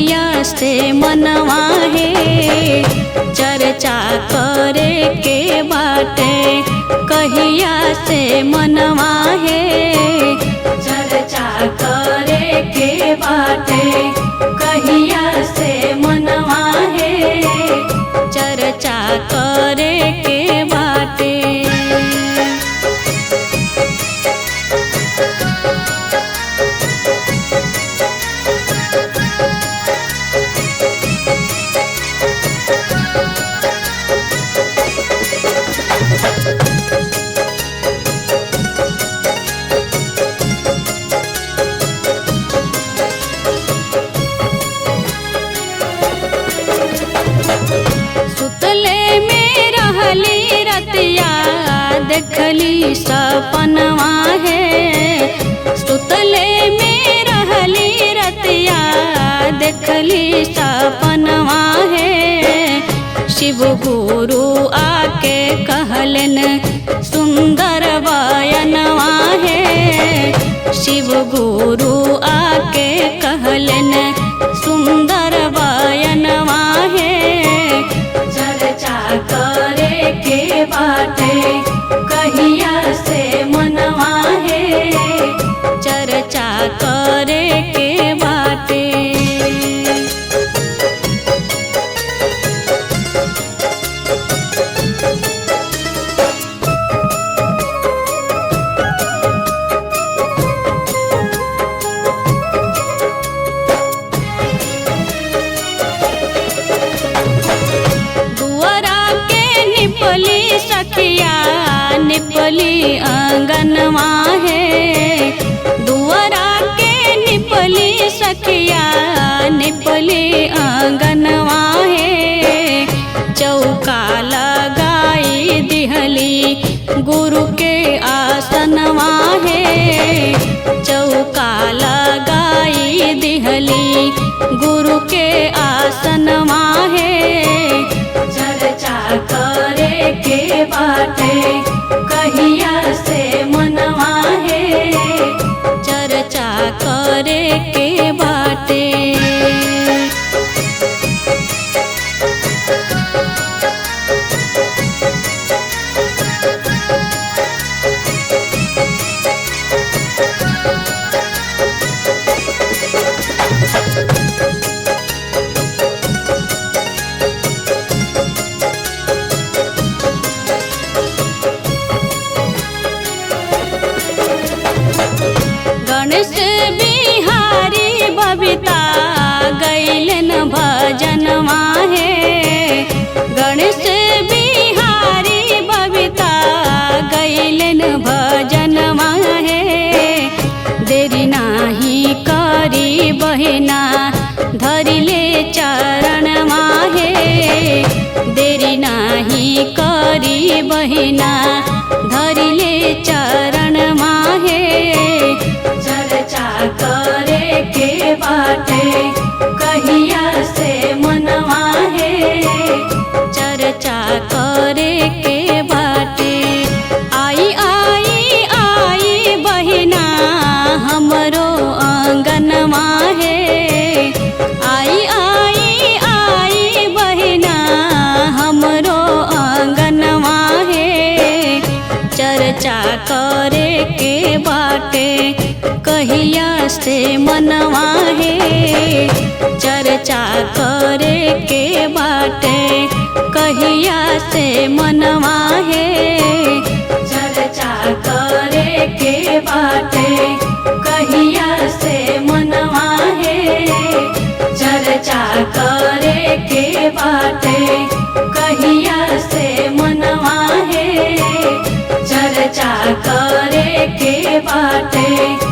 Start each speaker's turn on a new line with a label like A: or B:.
A: कहिया से मनवा है चर्चा करे के बाटे, कहिया से मनवा है चर्चा करे के बाटे, कहिया से मनवा है चर्चा करे के बाटे। सुतले में रहली रतिया देखली सपनवा है, सुतले में रहली रतिया देखली सपनवा है। शिव गुरु आके कहलन सुंदर बयनवा है, शिव गुरु आके कहलन सुंदर बयनवा है चर्चा करे के बाटे, कहिया से मनवा है चर्चा करे के बाटे। निपली सखिया निपली आंगनवा है, दुआरा के निपली सखिया निपली आंगनवा है। चौका लगाई दिहली गुरु के आसनवा है, चौका लगाई दिहली गुरु के आसनवा है चर्चा करे के बाटे, कहिया से मनवा है चर्चा करे के बाटे। गणेश बिहारी बबीता गैलन भजनवा है, गणेश बिहारी बबीता गैलन भजनवा है। देरी नाही करी बहिना धरिले चरणवा है, देरी नाही करी बहिना धरिले चरणवा है चर्चा करे के बाटे, कहिया से मनवा है चर्चा करे के बाटे। आई आई आई बहिना हमरो आंगनवा है, आई आई आई बहिना हमरो आंगनवा है चर्चा करे के बाटे, कहिया से मनवा है चर्चा करे के बाटे, कहिया से मनवा है चर्चा करे के बाटे, कहिया से मनवा है चर्चा करे के बाटे, कहिया से मनवा है चर्चा करे के बाटे।